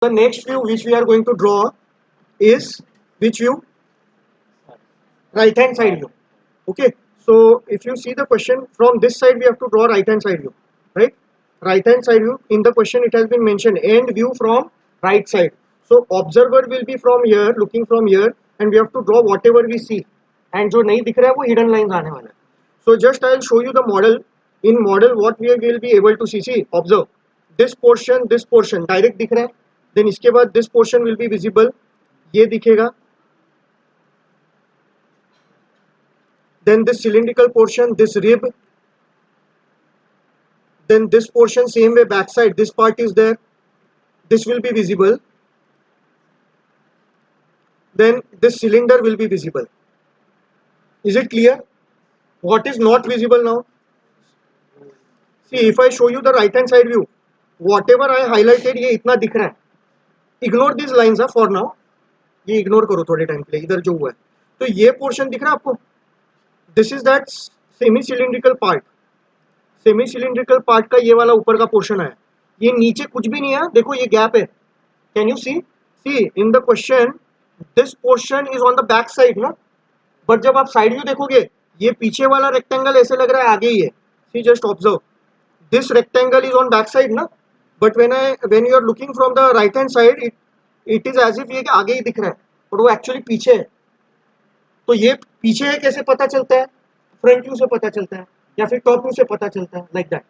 the next view which we are going to draw is which view? Right hand side view. Okay, so if you see the question from this side, we have to draw right hand side view, right? Right hand side view, in the question it has been mentioned end view from right side. So observer will be from here, looking from here, and we have to draw whatever we see, and जो नहीं दिख रहा है वो hidden lines आने वाला है. So just I will show you the model. In model what we will be able to see, observe this portion direct दिख रहा है, then इसके बाद this portion will be visible, ये दिखेगा, then this cylindrical portion, this rib, then this portion same way backside, this part is there, this will be visible, then this cylinder will be visible. Is it clear? What is not visible now? See, if I show you the right hand side view, whatever I highlighted ये इतना दिख रहा है. Ignore these lines for now. ये ignore करो थोड़े time के लिए. इधर जो हुआ है तो ये पोर्शन दिख रहा है आपको. This is that semi cylindrical part. Semi cylindrical part का ये वाला ऊपर का पोर्शन है. ये नीचे कुछ भी नहीं है, देखो ये गैप है. Can you see in the question this portion is on the back side ना, बट जब आप साइड व्यू देखोगे ये पीछे वाला रेक्टेंगल ऐसे लग रहा है आगे ही है. See just observe this rectangle is on back side ना, but when you are looking from the right hand side it is as if ये आगे ही दिख रहा है, बट वो एक्चुअली पीछे है. तो ये पीछे है कैसे पता चलता है? फ्रंट व्यू से पता चलता है या फिर टॉप व्यू से पता चलता है, like that.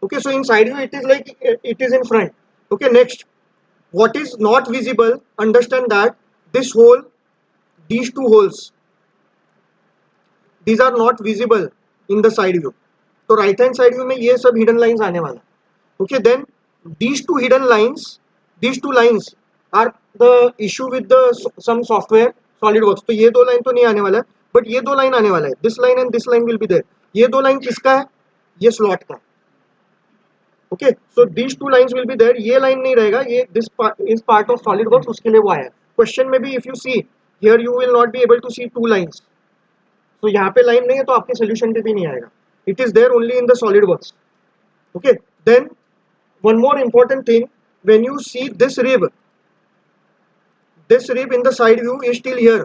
Okay, so in side view it is like it is in front. Okay, next what is not visible, understand that this hole, these two holes, these are not visible in the side view. तो right hand side view में ये सब hidden lines आने वाला. Okay, then these two hidden lines, these two lines are the issue with the some software SolidWorks. तो ये दो line तो नहीं आने वाला है, बट ये दो लाइन आने वाला है. This line and this line will be there. ये दो लाइन किसका है? ये स्लॉट का. Okay, so these two lines will be there. ये लाइन नहीं रहेगा, ये this is part of SolidWorks, उसके लिए वो आया. क्वेश्चन में भी if you see here you will not be able to see two lines. तो यहाँ पे लाइन नहीं है तो आपके सोल्यूशन पे भी नहीं आएगा. It is there only in the SolidWorks. Okay, then one more important thing, when you see this rib in the side view is still here,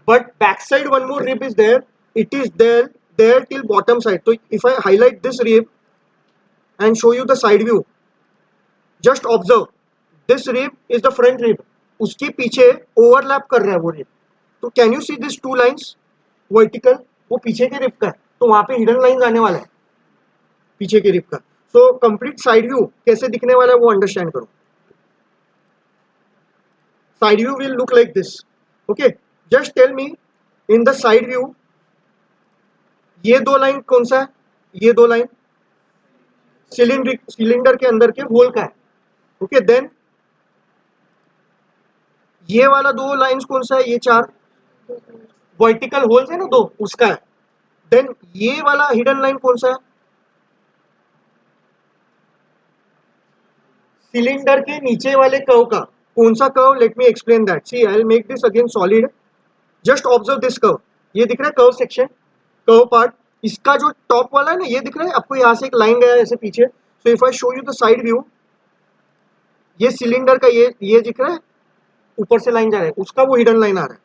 but backside one more rib is there. It is there till bottom side. So if I highlight this rib and show you the side view, just observe this rib is the front rib. उसके पीछे overlap कर रहा है वो rib. तो can you see these two lines vertical? वो पीछे के rib का है, तो वहाँ पे hidden lines आने वाला है पीछे के rib का. So complete side view कैसे दिखने वाला है वो understand करो. Side view will look like this. Okay, just tell me in the side view ये दो लाइन कौन सा है? ये दो लाइन सिलेंडर के अंदर के होल का है. ओके, देन ये वाला दो लाइंस कौन सा है? ये चार वर्टिकल होल्स है ना दो, उसका है. देन ये वाला हिडन लाइन कौन सा है? सिलेंडर के नीचे वाले कर्व का. कौन सा curve? Let me explain that. See I will make this again solid. Just observe this curve. ये दिख रहा है कर्व सेक्शन, कर्व पार्ट. इसका जो टॉप वाला है ना, ये दिख रहा है आपको, यहाँ से एक लाइन गया है ऐसे पीछे. So if I show you the side view, ये सिलेंडर का ये दिख रहा है, ऊपर से लाइन जा रहा है, उसका वो हिडन लाइन आ रहा है.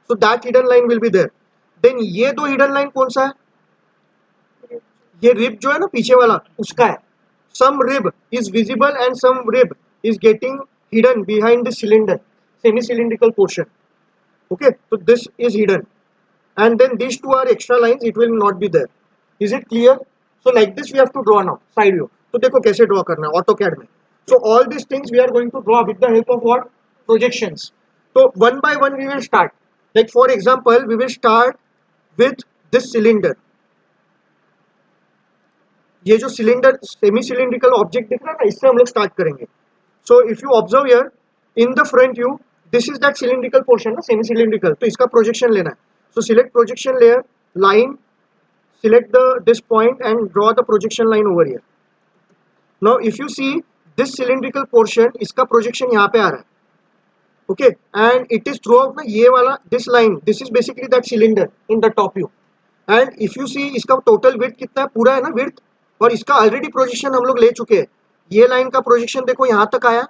So that hidden line will be there. Then ये दो हिडन लाइन कौन सा है? ये रिब जो है ना पीछे वाला, उसका है. Some rib is visible and some rib is getting hidden behind the cylinder, semi cylindrical portion. Okay, so this is hidden, and then these two are extra lines, it will not be there. Is it clear? So like this we have to draw now side view. तो देखो कैसे draw करना है AutoCAD में. So all these things we are going to draw with the help of what? Projections. So one by one we will start. Like for example we will start with this cylinder. ये जो cylinder semi cylindrical object दिख रहा है ना, इससे हम लोग start करेंगे. So if you observe here in the front view, this is that cylindrical portion, semi cylindrical. तो इसका projection लेना है. So select projection layer, line, select this point and draw the projection line over here. Now if you see this cylindrical portion, इसका projection यहाँ पे आ रहा है. Okay, and it is throughout ना ये वाला this line. This is basically that cylinder in the top view. And if you see इसका total width कितना है? पूरा है ना width, और इसका already projection हम लोग ले चुके हैं. ये लाइन का प्रोजेक्शन देखो यहाँ तक आया,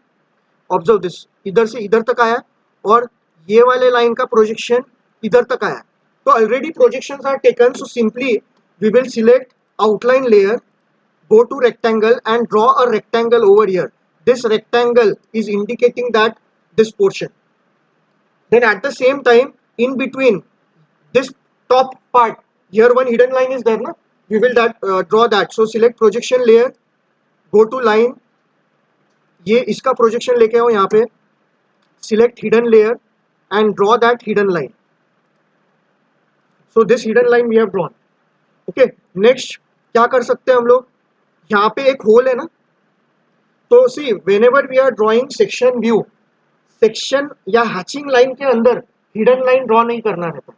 ऑब्जर्व दिस, इधर से इधर तक आया और ये वाले लाइन का प्रोजेक्शन इधर तक आया. तो already projections are taken, so simply we will select outline layer, go to rectangle and draw a rectangle over here. This rectangle is indicating that this portion. Then at the same time, in between this top part, here one hidden line is there, na? We will draw that. So select projection layer, go to line, ये इसका projection लेके आओ यहाँ पे, select hidden layer and draw that hidden line. So this hidden line we have drawn. Okay, next क्या कर सकते हैं हम लोग, यहाँ पे एक होल है ना, तो see whenever we are drawing section view, section या हैचिंग लाइन के अंदर हिडन लाइन ड्रॉ नहीं करना रहता.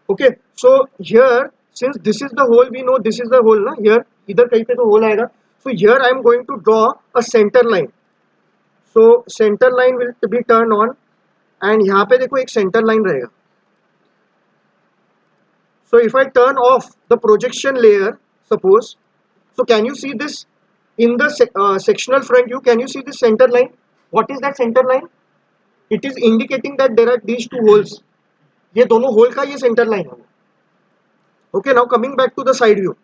Okay, so here since this is the hole, we know this is the hole ना, हियर इधर कहीं पे तो होल आएगा. So here I am going to draw a centre line. So centre line will be turn on and यहाँ पे देखो एक सेंटर लाइन रहेगा. So if I turn of the projection layer suppose, so can you see this in the sectional front view? Can you see this center line? What is that center line? It is indicating that there are these two holes. ये दोनों whole का ये center line है. Okay, now coming back to the side view.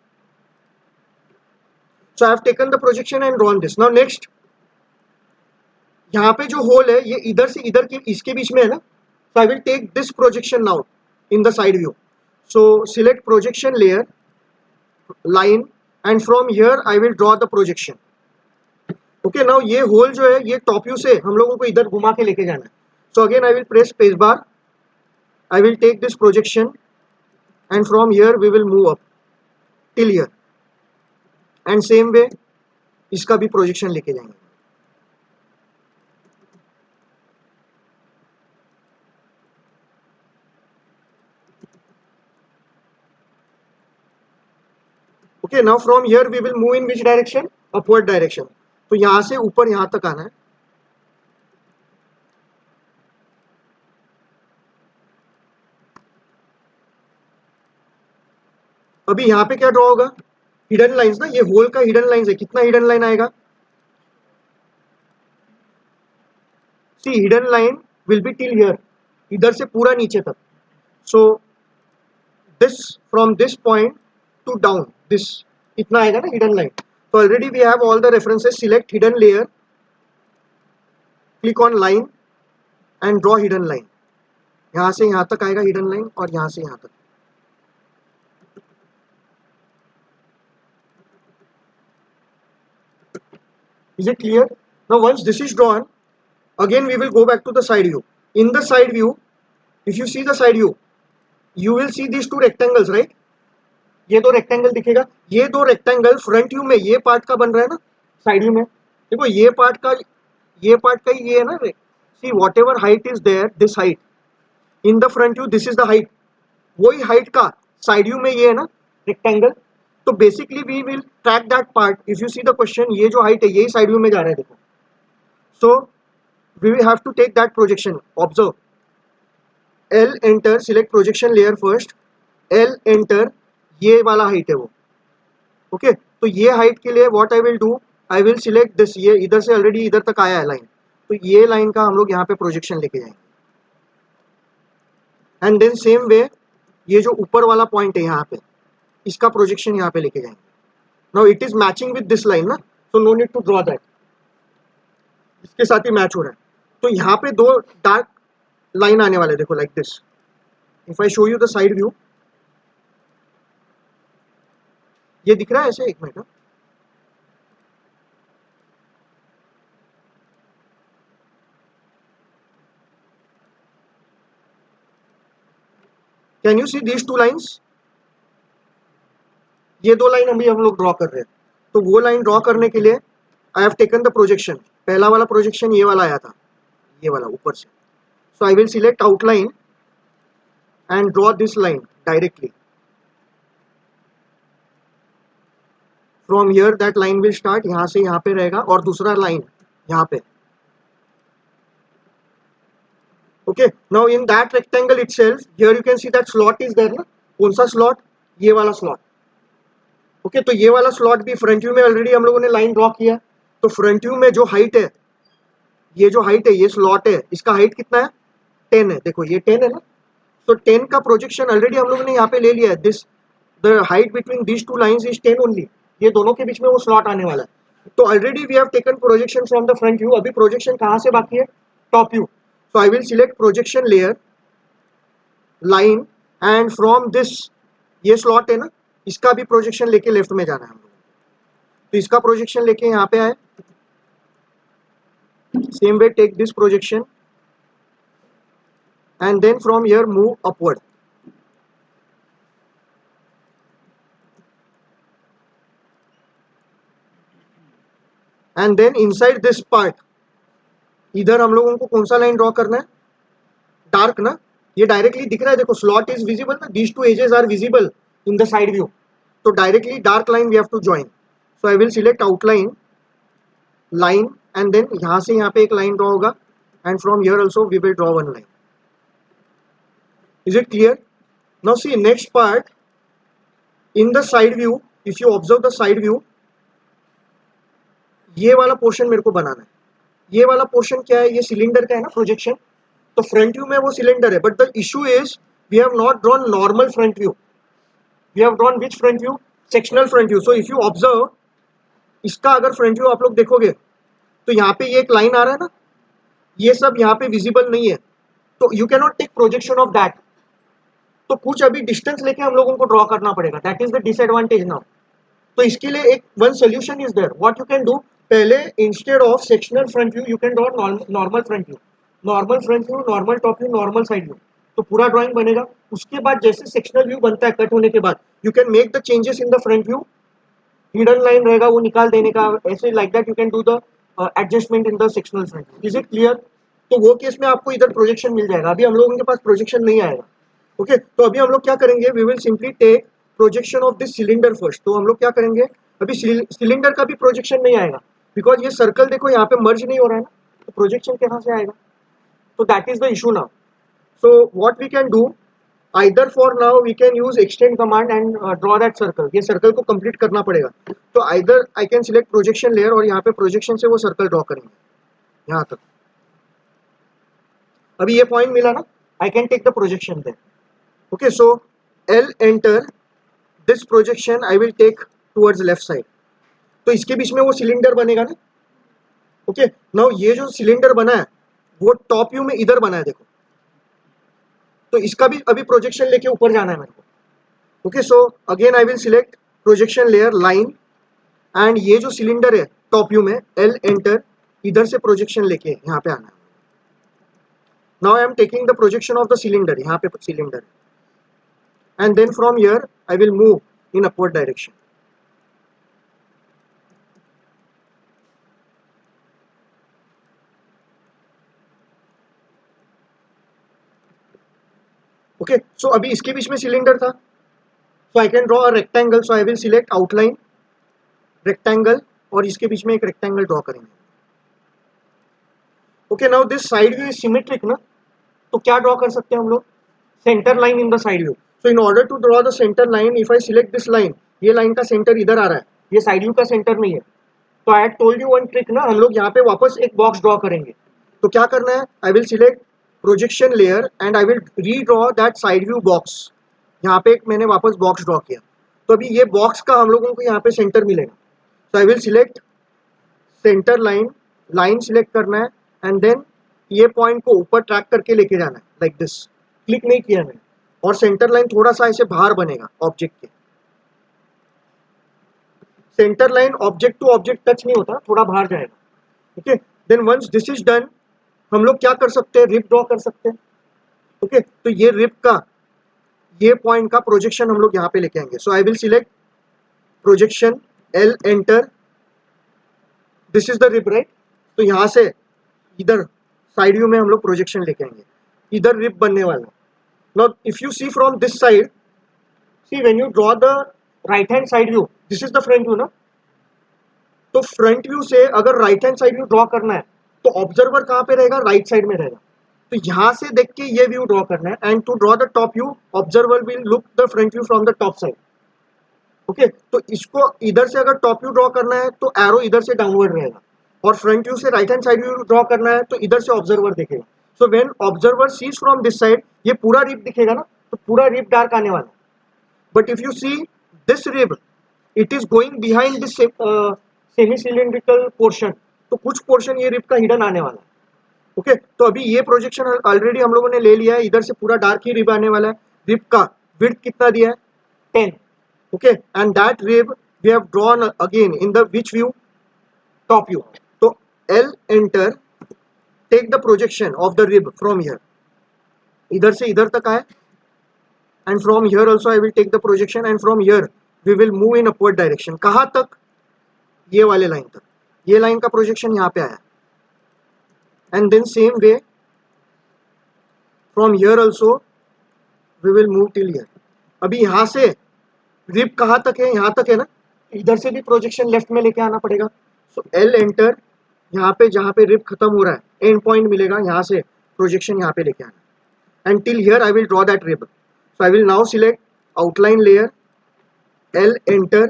So I have taken the projection and drawn this. Now next, यहाँ पे जो hole है ये इधर से इधर के इसके बीच में है ना. So I will take this projection now in the side view. So select projection layer, line, and from here I will draw the projection. Okay, now ये होल जो है ये टॉप व्यू से हम लोगों को इधर घुमा के लेके जाना है. So again I will press space bar, I will take this projection and from here we will move up till here and same way इसका भी projection लेके जाएंगे. Okay, now from here we will move in which direction? Upward direction. तो यहाँ से ऊपर यहाँ तक आना है. अभी यहाँ पे क्या ड्रॉ होगा? हिडन लाइंस ना, ये होल का हिडन लाइंस है. कितना हिडन लाइन आएगा? See hidden line will be till here, इधर से पूरा नीचे तक. So this from this point to down, this इतना आएगा ना हिडन लाइन. तो already we have all the references. Select hidden layer, click on line and draw hidden line. यहाँ से यहाँ तक आएगा हिडन लाइन और यहाँ से यहाँ तक. Is it clear? Now once this is drawn, again we will go back to the side view. In the side view, if you see the side view, you will see these two rectangles, right? ये दो rectangle दिखेगा. ये दो rectangle front view में ये part का बन रहा है ना, साइड व्यू में देखो ये पार्ट का ये है ना. See whatever height is there, this height in the front view, this is the height. वही हाइट का साइड व्यू में ये है ना रेक्टेंगल. तो basically we will track that part. If you see the question, ये जो height है यही साइड व्यू में जा रहा है देखो. So we will have to take that projection. Observe, L enter, select projection layer first, L enter, ये वाला हाइट है वो. ओके, तो ये हाइट के लिए what I will do, I will select this. ये इधर से ऑलरेडी इधर तक आया है लाइन, तो ये लाइन का हम लोग यहाँ पे प्रोजेक्शन लेके जाएंगे. एंड देन सेम वे ये जो ऊपर वाला पॉइंट है यहाँ पे, इसका प्रोजेक्शन यहाँ पे लेके जाएंगे. Now it is matching with this line ना, so no need to draw that. इसके साथ ही मैच हो रहा है. तो यहाँ पे दो डार्क लाइन आने वाले देखो, like this. If I show you the side view, ये दिख रहा है ऐसे, एक minute. Can you see these two lines? ये दो लाइन अभी हम लोग ड्रॉ कर रहे हैं. तो वो लाइन ड्रॉ करने के लिए I have taken the projection. पहला वाला प्रोजेक्शन ये वाला आया था, ये वाला ऊपर से. So I will select outline and draw this line directly. From here that line will start, यहाँ से यहाँ पे रहेगा और दूसरा लाइन यहाँ पे. Okay, now in that rectangle itself, here you can see that slot is there ना. कौन सा स्लॉट? ये वाला स्लॉट. ओके, तो ये वाला स्लॉट भी फ्रंट व्यू में ऑलरेडी हम लोगों ने लाइन ड्रॉ किया. तो फ्रंट व्यू में जो हाइट है ये जो हाइट है, ये स्लॉट है, इसका हाइट कितना है 10 है, देखो ये 10 है ना, तो 10 का प्रोजेक्शन ऑलरेडी हम लोगों ने यहाँ पे ले लिया है, this the height between this two lines is 10 only, ये दोनों के बीच में वो स्लॉट आने वाला है। तो already we have taken projection from the front view, अभी प्रोजेक्शन कहाँ से बाकी है, top view. So I will select projection layer, line, and from this, ये स्लॉट है ना, इसका भी प्रोजेक्शन लेके लेफ्ट में जाना है हम लोग, तो इसका प्रोजेक्शन लेके यहाँ पे आए, same way take this projection and then from here move upward, and then inside this part इधर हम लोगों को कौन सा लाइन ड्रॉ करना है, डार्क ना, ये डायरेक्टली दिख रहा है, देखो स्लॉट इज विजिबल ना, these two edges are visible in the side view, तो directly dark line we have to join. So I will select outline, line, and then यहाँ से यहाँ पे एक लाइन ड्रॉ होगा, and from here also we will draw one line. Is it clear? Now see next part, in the side view, if you observe the side view, ये वाला portion मेरे को बनाना है। ये वाला पोर्शन क्या है, ये सिलेंडर का है ना प्रोजेक्शन, तो फ्रंट व्यू में वो सिलेंडर है, but the issue is we have not drawn normal front view, we have drawn which front view, sectional front view. So if you observe, इसका अगर फ्रंट व्यू आप लोग देखोगे तो यहाँ पे ये एक लाइन आ रहा है ना, ये सब यहाँ पे विजिबल नहीं है, तो you can not take projection of that, तो कुछ अभी डिस्टेंस लेके हम लोगों को ड्रॉ करना पड़ेगा, that is the disadvantage now. तो इसके लिए एक one solution is there, what you can do, पहले instead of sectional front view you can draw normal front view, normal front view, normal top view, normal side view, तो पूरा drawing बनेगा। उसके बाद जैसे सेक्शनल व्यू बनता है cut होने के बाद, you can make the changes in the front view, hidden line रहेगा वो निकाल देने का, ऐसे like that you can do the adjustment in the sectional front view. Is it clear? तो वो केस में आपको इधर प्रोजेक्शन मिल जाएगा, अभी हम लोगों के पास प्रोजेक्शन नहीं आएगा। ओके तो अभी हम लोग क्या करेंगे, we will simply take projection of this cylinder first. तो हम लोग क्या करेंगे, अभी सिलेंडर का भी प्रोजेक्शन नहीं आएगा, बिकॉज ये सर्कल देखो यहाँ पे मर्ज नहीं हो रहा है ना, तो प्रोजेक्शन कहाँ से आएगा, तो that is the issue now. So what we can do, either for now we can use extend command and draw that circle, ये सर्कल को कंप्लीट करना पड़ेगा, तो either I can select projection layer और यहाँ पे प्रोजेक्शन से वो सर्कल ड्रॉ करेंगे यहाँ तक। अभी ये पॉइंट मिला ना, I can take the projection there. Okay so L enter this projection I will take towards left side, तो इसके बीच में वो सिलेंडर बनेगा ना। ओके नाउ ये जो सिलेंडर बना है वो टॉप व्यू में इधर बना है देखो, तो इसका भी अभी प्रोजेक्शन लेके ऊपर जाना है मेरे को। Okay so again I will select projection layer, line, and ये जो सिलेंडर है टॉप व्यू में L enter, इधर से प्रोजेक्शन लेके यहाँ पे आना है। Now I am taking the projection of the cylinder, यहाँ पे cylinder, and then from here I will move in upward direction. Okay, so अभी इसके बीच में सिलेंडर था, so I can draw a rectangle, so I will select outline, rectangle, और इसके बीच में एक rectangle draw करेंगे। Okay, now this side view is symmetric ना, तो क्या draw कर सकते हैं हम लोग, center line in the side view. So in order to draw the center line, if I select this line, ये line का center इधर आ रहा है, ये side view का center नहीं है, तो I had told you one trick ना, हम लोग यहाँ पे वापस एक बॉक्स ड्रॉ करेंगे। तो क्या करना है, आई will select projection layer and I will redraw that side view box. यहाँ पे एक मैंने वापस बॉक्स ड्रॉ किया, तो अभी ये बॉक्स का हम लोगों को यहाँ पे सेंटर मिलेगा। तो I will select centre line, line select करना है, एंड देन ये पॉइंट को ऊपर ट्रैक करके लेके जाना है, लाइक दिस, क्लिक नहीं किया मैंने, और सेंटर लाइन थोड़ा सा ऐसे बाहर बनेगा ऑब्जेक्ट के, centre line object to object touch नहीं होता, थोड़ा बाहर जाएगा। Okay then once this is done, हम लोग क्या कर सकते हैं, रिप ड्रॉ कर सकते हैं। ओके तो ये रिप का, ये पॉइंट का प्रोजेक्शन हम लोग यहाँ पे लेके आएंगे। So I will select projection, L enter, this is the rib right, तो यहाँ से इधर साइड व्यू में हम लोग प्रोजेक्शन लेके आएंगे, इधर रिप बनने वाला। Now if you see from this side, see when you draw the right hand side view, this is the front view ना, तो फ्रंट व्यू से अगर right hand side view draw करना है तो ऑब्जर्वर कहाँ पे रहेगा, राइट साइड में रहेगा, तो यहाँ से देख के ये व्यू ड्रॉ करना है, and to draw the top view observer will look the front view from the top side. Okay तो इसको इधर से अगर टॉप व्यू ड्रॉ करना है तो एरो इधर से डाउनवर्ड रहेगा, और फ्रंट व्यू से right hand side view draw करना है तो इधर से ऑब्जर्वर देखेगा. So when observer sees from this side, ये पूरा रिब दिखेगा ना, तो पूरा रिब डार्क आने वाला है. But if you see this rib, it is going behind this semi cylindrical portion, तो कुछ पोर्शन ये रिब का हिडन आने वाला है. ओके तो अभी ये प्रोजेक्शन ऑलरेडी हम लोगों ने ले लिया है, इधर से पूरा डार्क ही रिब आने वाला है. रिब का विड्थ कितना दिया है, 10. Okay and that rib we have drawn again in the which view, top view. तो L enter, take the projection of the rib from here, इधर से इधर तक आए, and from here also I will take the projection, and from here we will move in upward direction. कहाँ तक, ये वाले लाइन तक. ये लाइन का प्रोजेक्शन यहाँ पे आया, and then same way from here also we will move till here. अभी यहाँ से रिब कहाँ तक है, यहाँ तक है ना, इधर से भी प्रोजेक्शन लेफ्ट में लेके आना पड़ेगा. सो एल एंटर, यहाँ पे जहाँ पे रिब खत्म हो रहा है एंड पॉइंट मिलेगा, यहाँ से प्रोजेक्शन यहाँ पे लेके आना, and till here I will draw that rib. So I will now select outline layer, L enter,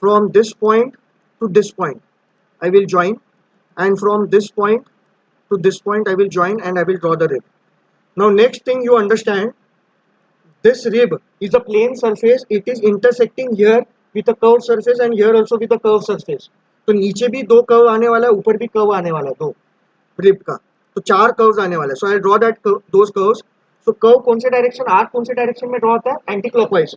from this point to this point I will join, and from this point to this point I will join and I will draw the rib. Now next thing you understand, this rib is a plane surface, it is intersecting here with a curved surface and here also with a curved surface. तो नीचे भी दो curve आने वाला है, ऊपर भी curve आने वाला है, दो रिब का, तो चार कर्व्स आने वाले हैं. So I draw that those curves. So curve कौन से डायरेक्शन, आर्क कौन से डायरेक्शन में ड्रॉ होता है, एंटी क्लॉकवाइज.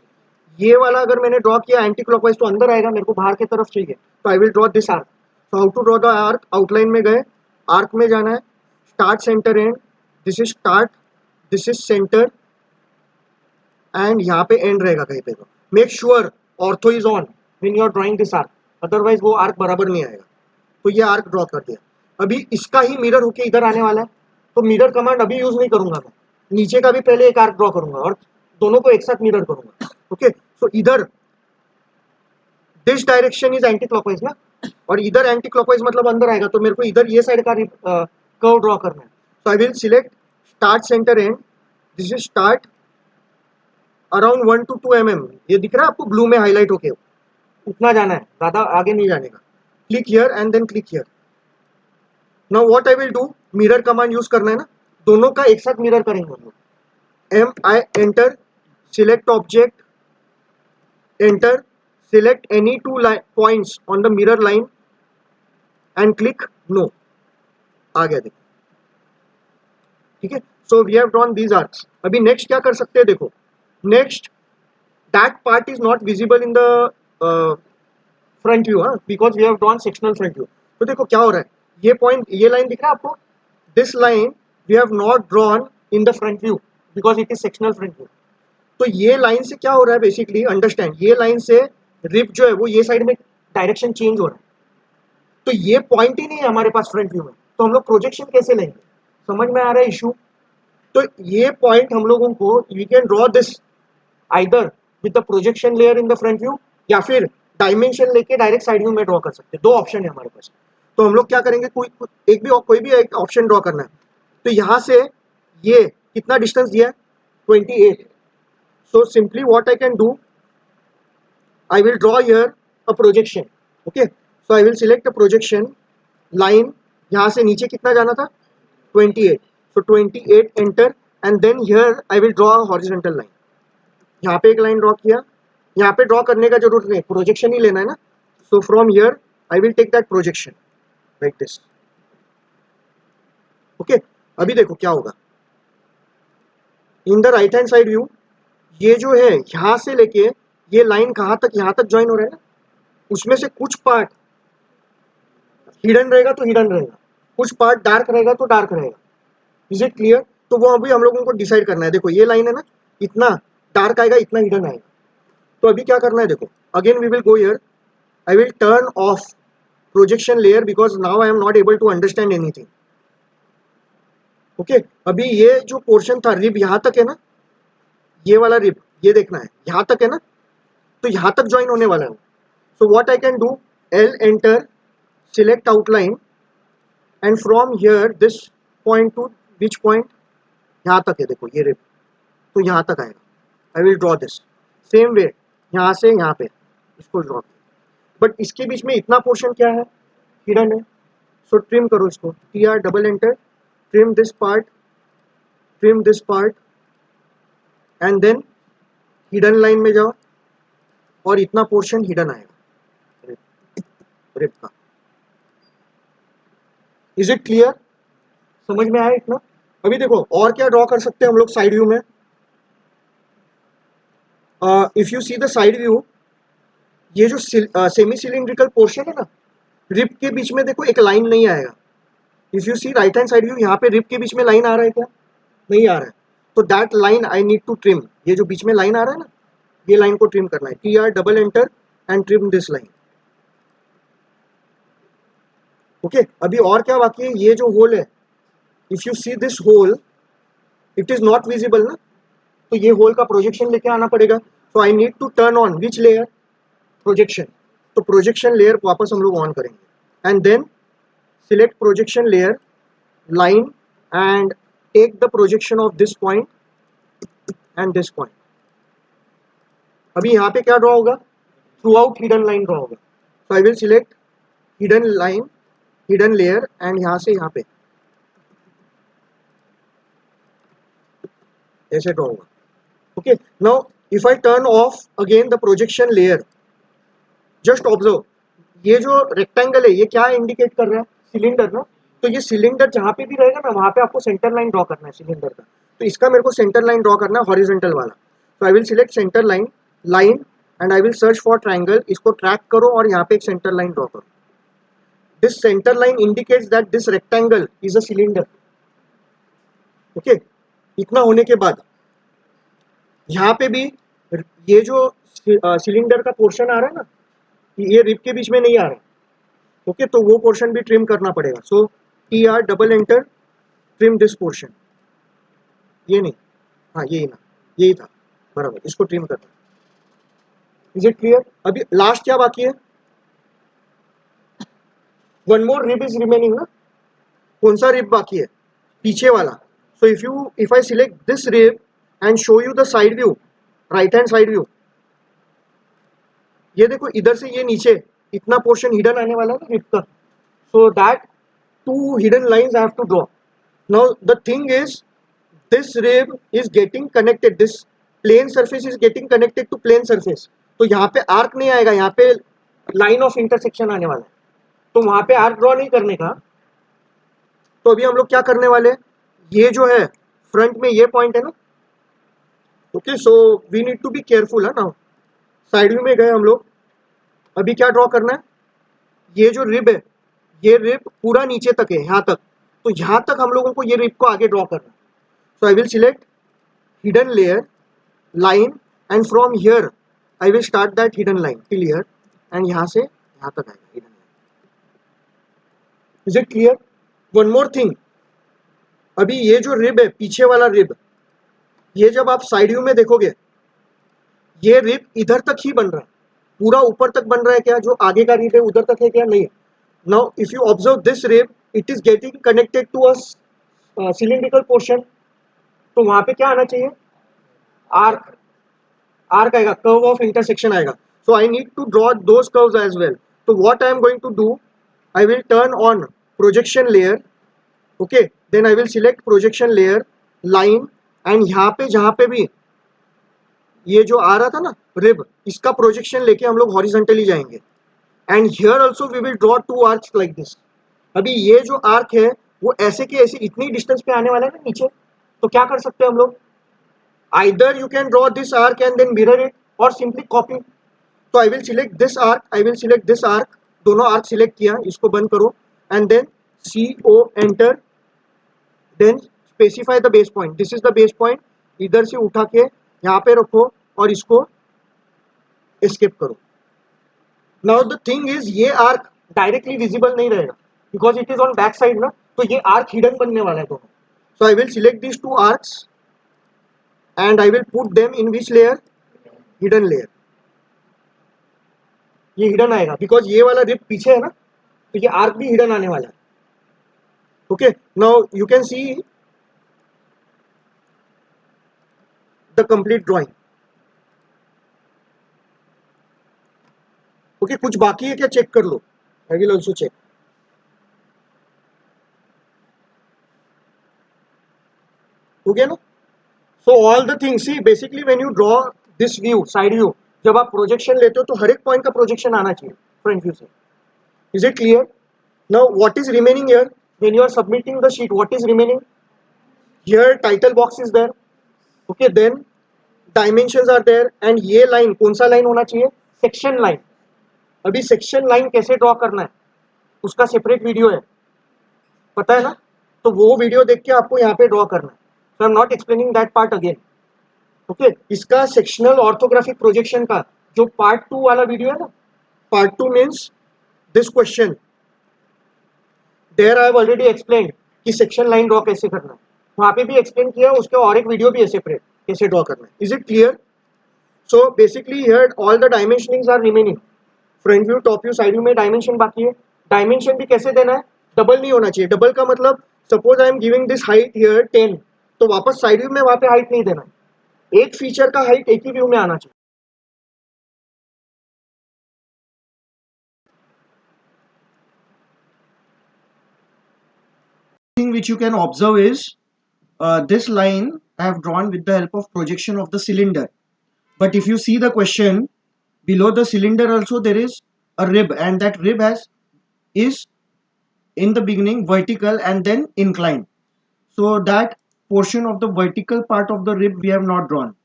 ये वाला अगर मैंने ड्रॉ किया एंटी क्लॉकवाइज तो अंदर आएगा, मेरे को बाहर की तरफ चाहिए, तो I will draw this arc. So how to draw the arc, outline में गए, आर्क में जाना है, start center end, this is start, this is center, end यहाँ पे एंड रहेगा कहीं पे. तो make sure ortho is on when you are drawing this arc, otherwise वो आर्क बराबर नहीं आएगा. तो ये आर्क ड्रॉ कर दिया. अभी इसका ही मिरर होके इधर आने वाला है, तो मिरर कमांड अभी यूज नहीं करूंगा मैं, नीचे का भी पहले एक आर्क ड्रॉ करूंगा और दोनों को एक साथ मिरर करूंगा. ओके सो इधर this direction is anti clockwise ना, और इधर एंटी क्लॉकवाइज मतलब अंदर आएगा, तो मेरे को इधर ये साइड का कर्व ड्रॉ करना है. So I will select start center end, this is start around 1 to 2 mm. ये दिख रहा है आपको ब्लू में हाईलाइट होके, उतना जाना है, ज्यादा आगे नहीं जाने का. Click here and then click here. Now what I will do, mirror command use करना है ना, दोनों का एक साथ मिरर करेंगे हम लोग. M I enter, select object, enter, select any two points on the mirror line and click no. आ गया देखो, ठीक है. So we have drawn these arcs. अभी नेक्स्ट क्या कर सकते हैं, देखो next that part is not visible in the front view, because we have drawn sectional front view. तो देखो क्या हो रहा है, ये पॉइंट, ये लाइन दिख रहा है आपको, this line we have not drawn in the front view because it is sectional front view. तो ये लाइन से क्या हो रहा है बेसिकली, अंडरस्टैंड, ये लाइन से रिब जो है वो ये साइड में डायरेक्शन चेंज हो रहा है, तो ये पॉइंट ही नहीं है हमारे पास फ्रंट व्यू में, तो हम लोग प्रोजेक्शन कैसे लेंगे, समझ में आ रहा है इशू. तो ये पॉइंट हम लोगों को, we can draw this either with the projection layer in the front view, या फिर डायमेंशन लेके डायरेक्ट साइड व्यू में ड्रॉ कर सकते हैं. दो ऑप्शन है हमारे पास. तो हम लोग क्या करेंगे, कोई भी एक ऑप्शन ड्रॉ करना है. तो यहाँ से ये कितना डिस्टेंस दिया है, 28. So simply what I can do, I will draw here a projection. Okay, so I will select a projection line. यहाँ से नीचे कितना जाना था, 28. So 28 enter and then here I will draw a horizontal line. यहाँ पे एक line draw किया, यहाँ पे ड्रॉ करने का जरूरत नहीं, प्रोजेक्शन ही लेना है ना. So from here I will take that projection like this. Okay, अभी देखो क्या होगा, in the right hand side view, ये जो है यहाँ से लेके ये लाइन कहाँ तक, यहाँ तक ज्वाइन हो रहा है ना, उसमें से कुछ पार्ट हिडन रहेगा तो हिडन रहेगा, कुछ पार्ट डार्क रहेगा तो डार्क रहेगा. Is it clear. तो वो अभी हम लोगों को डिसाइड करना है. देखो ये लाइन है ना, इतना डार्क आएगा, इतना हिडन आएगा. तो अभी क्या करना है, देखो again we will go here, I will turn off projection layer because now I am not able to understand anything. Okay अभी ये जो पोर्शन था रिब यहाँ तक है ना, ये वाला रिब, ये देखना है यहाँ तक है ना, तो यहाँ तक ज्वाइन होने वाला है. So what I can do, L enter, select outline and from here this point to which point, यहाँ तक है देखो ये रिब, तो यहाँ तक आएगा. आई will draw this same way, यहाँ से यहाँ पे इसको ड्रॉ. बट इसके बीच में इतना पोर्शन क्या है, हिडन है, सो ट्रिम करो इसको, T R double enter, trim this part, trim this part, and then hidden line में जाओ और इतना पोर्शन हिडन आएगा रिप का। Is it clear? समझ में आया इतना? अभी देखो और क्या ड्रॉ कर सकते हैं हम लोग साइड व्यू में। If you see the side view, ये जो सेमी सिलिंड्रिकल पोर्शन है ना, रिप के बीच में देखो एक लाइन नहीं आएगा। If you see right hand side view, यहाँ पे रिप के बीच में लाइन आ रहा है क्या? नहीं आ रहा है। तो that line I need to trim. ये जो बीच में लाइन आ रहा है ना, ये लाइन को ट्रिम करना है। T R double enter and trim this line. Okay, अभी और क्या बाकी है? ये जो होल है, if you see this hole, it is not visible ना, तो ये होल का प्रोजेक्शन लेके आना पड़ेगा। So I need to turn on which layer? Projection. तो प्रोजेक्शन लेयर वापस हम लोग ऑन करेंगे and then select projection layer, line and take the projection of this point and this point. अभी यहाँ पे क्या ड्रॉ होगा? Throughout hidden line draw होगा। So I will select hidden line, hidden layer, and यहाँ से यहाँ पे ऐसे ड्रॉ होगा। Okay, now if I turn off again the projection layer, just observe, ये जो रेक्टेंगल है ये क्या इंडिकेट कर रहा है? सिलेंडर ना। तो ये सिलेंडर जहाँ पे भी रहेगा ना, वहाँ पे आपको सेंटर लाइन ड्रॉ करना है सिलेंडर का। तो इसका मेरे को सेंटर लाइन ड्रॉ करना है, हॉरिजॉन्टल वाला। तो I will select centre line, line, and I will search for triangle. इसको ट्रैक करो और यहाँ पे एक सेंटर लाइन ड्रॉ करो। This centre line indicates that this rectangle is a cylinder. Okay, इतना होने के बाद यहाँ पे भी ये जो सिलेंडर का पोर्शन आ रहा है ना, ये रिब के बीच में नहीं आ रहा है। ओके, तो वो पोर्शन भी ट्रिम करना पड़ेगा। So T R double enter, trim this portion. ये नहीं, हाँ यही ना, यही था बराबर, इसको ट्रिम करना। Is it clear? अभी लास्ट क्या बाकी है? One more rib is remaining ना। कौन सा रिब बाकी है? पीछे वाला। So if I select this rib end show you the side view, right hand side view, ये देखो इधर से ये नीचे इतना पोर्शन हिडन आने वाला है ना रिब का। So that two hidden lines I have to draw. Now the thing is, this rib is getting connected, this plane surface is getting connected to plane surface। तो यहाँ पे आर्क नहीं आएगा, यहाँ पे लाइन ऑफ इंटरसेक्शन आने वाला है, तो वहां पे आर्क ड्रॉ नहीं करने का। तो अभी हम लोग क्या करने वाले हैं? ये जो है फ्रंट में ये पॉइंट है ना। Okay, so we need to be careful है ना। साइड व्यू में गए हम लोग, अभी क्या ड्रॉ करना है? ये जो रिब है, ये रिब पूरा नीचे तक है, यहाँ तक। तो यहाँ तक हम लोगों को ये रिब को आगे ड्रॉ करना है। So I will select hidden layer, line, and from here I will start that hidden line till here, and यहाँ से यहाँ तक आएगा hidden line। Is it clear? One more thing, अभी ये जो रिब है, पीछे वाला रिब, ये जब आप साइड व्यू में देखोगे, ये रिब इधर तक ही बन रहा है, पूरा ऊपर तक बन रहा है क्या? जो आगे का रिब है उधर तक है क्या? नहीं। Now if you observe this rib, it is getting connected to a cylindrical portion. तो वहां पे क्या आना चाहिए? आर्क, आर्क आएगा, कर्व ऑफ इंटरसेक्शन आएगा। So I need to draw those curves as well. तो what I am going to do, I will turn on projection layer. Okay, then I will select projection layer, line, and यहाँ पे जहाँ पे भी ये जो आ रहा था ना रिब, इसका प्रोजेक्शन लेके हम लोग हॉरिजॉन्टली जाएंगे। And here also we will draw two arcs like this. अभी ये जो आर्क है वो ऐसे के ऐसे इतनी डिस्टेंस पे आने वाला है ना नीचे। तो क्या कर सकते हैं हम लोग? either you can draw this arc and then mirror it, or simply copy। तो I will select this arc, I will select this arc, दोनों arc select किया, इसको बंद करो, and then CO enter, then specify the base point, this is the base point। इधर से उठा के यहाँ पे रखो और इसको escape करो। now the thing is, ये arc directly visible नहीं रहेगा because it is on back side ना, तो ये arc hidden बनने वाला है दोनों। so I will select these two arcs and I will put them in which layer? Hidden layer। ये हिडन आएगा बिकॉज ये वाला रिप पीछे है ना, तो ये आर्क भी हिडन आने वाला है। Okay, now you can see the complete drawing. Okay, कुछ बाकी है क्या? चेक कर लो, आई विल ऑल्सो चेक। हो गया ना. So all the things, see basically when you draw this view, side view, जब आप projection लेते हो तो हर एक point का projection आना चाहिए front view से. Is it clear? Now what is remaining here? When you are submitting the sheet, what is remaining? Here title box is there. Okay, then dimensions are there and ये line कौन सा line होना चाहिए? Section line. अभी section line कैसे draw करना है उसका separate video है, पता है ना. तो वो वीडियो देख के आपको यहाँ पे ड्रॉ करना है. So I am not explaining that part again. Okay, इसका सेक्शनल ऑर्थोग्राफिक प्रोजेक्शन का जो पार्ट 2 वाला वीडियो है ना, part 2 means this question, there I have already explain कि सेक्शन लाइन ड्रॉ कैसे करना है. वहां पे भी एक्सप्लेन किया, उसके और एक वीडियो भी है सेपरेट कैसे ड्रॉ करना है. Is it clear? So basically here all the dimensionings are remaining. Front view, top view, side view में डायमेंशन बाकी है. डायमेंशन भी कैसे देना है? डबल नहीं होना चाहिए. डबल का मतलब suppose I am giving this height here 10, तो वापस साइड व्यू में वहां पे हाइट नहीं देना. एक फीचर का हाइट एक ही व्यू में आना चाहिए. Thing which you can observe is this line I have drawn with the help of projection of the cylinder. But if you see the question, below the cylinder also there is a rib, and that rib is in the beginning vertical and then inclined. So that portion of the vertical part of the rib we have not drawn.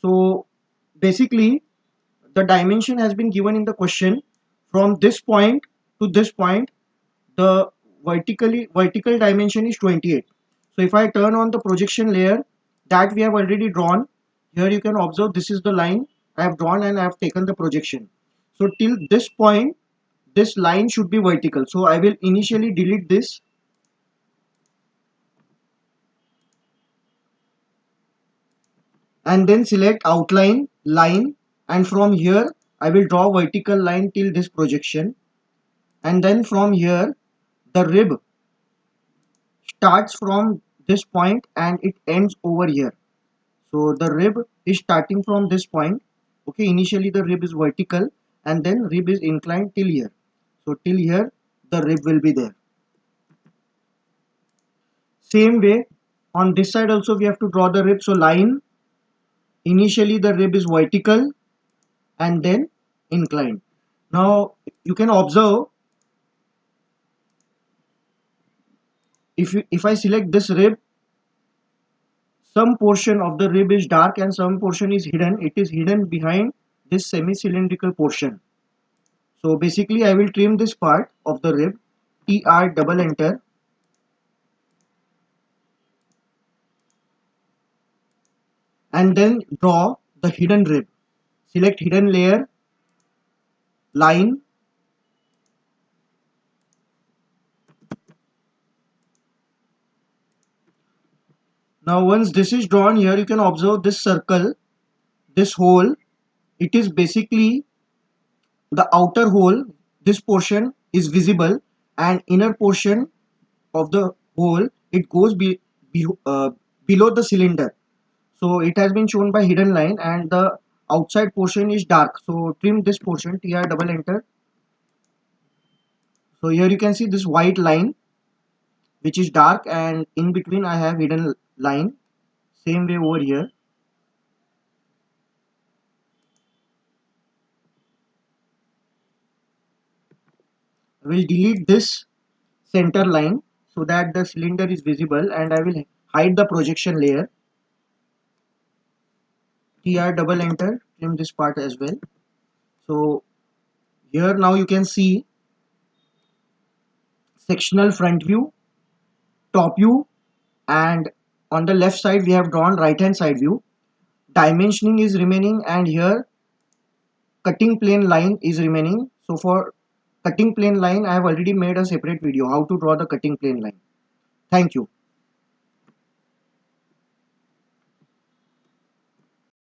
So basically the dimension has been given in the question. From this point to this point, the vertical dimension is 28. So if I turn on the projection layer that we have already drawn, here you can observe this is the line I have drawn and I have taken the projection. So till this point this line should be vertical. So I will initially delete this, and then select outline line, and from here I will draw vertical line till this projection, and then from here the rib starts from this point and it ends over here. So the rib is starting from this point. Okay, initially the rib is vertical and then rib is inclined till here. So till here the rib will be there. Same way on this side also we have to draw the rib. So line, initially the rib is vertical and then inclined. Now you can observe, if I select this rib, some portion of the rib is dark and some portion is hidden. It is hidden behind this semi-cylindrical portion. So basically I will trim this part of the rib, TR double enter, and then draw the hidden rib. Select hidden layer, line, now once this is drawn, here you can observe this circle, this hole, it is basically the outer hole. This portion is visible and inner portion of the hole, it goes below the cylinder. So it has been shown by hidden line and the outside portion is dark. So trim this portion, TR double enter. So here you can see this white line which is dark, and in between I have hidden line. Same way over here. I will delete this center line so that the cylinder is visible, and I will hide the projection layer. TR double enter, trim this part as well. So here now you can see sectional front view, top view, and on the left side we have drawn right hand side view. Dimensioning is remaining, and here cutting plane line is remaining. So for cutting plane line I have already made a separate video how to draw the cutting plane line. Thank you.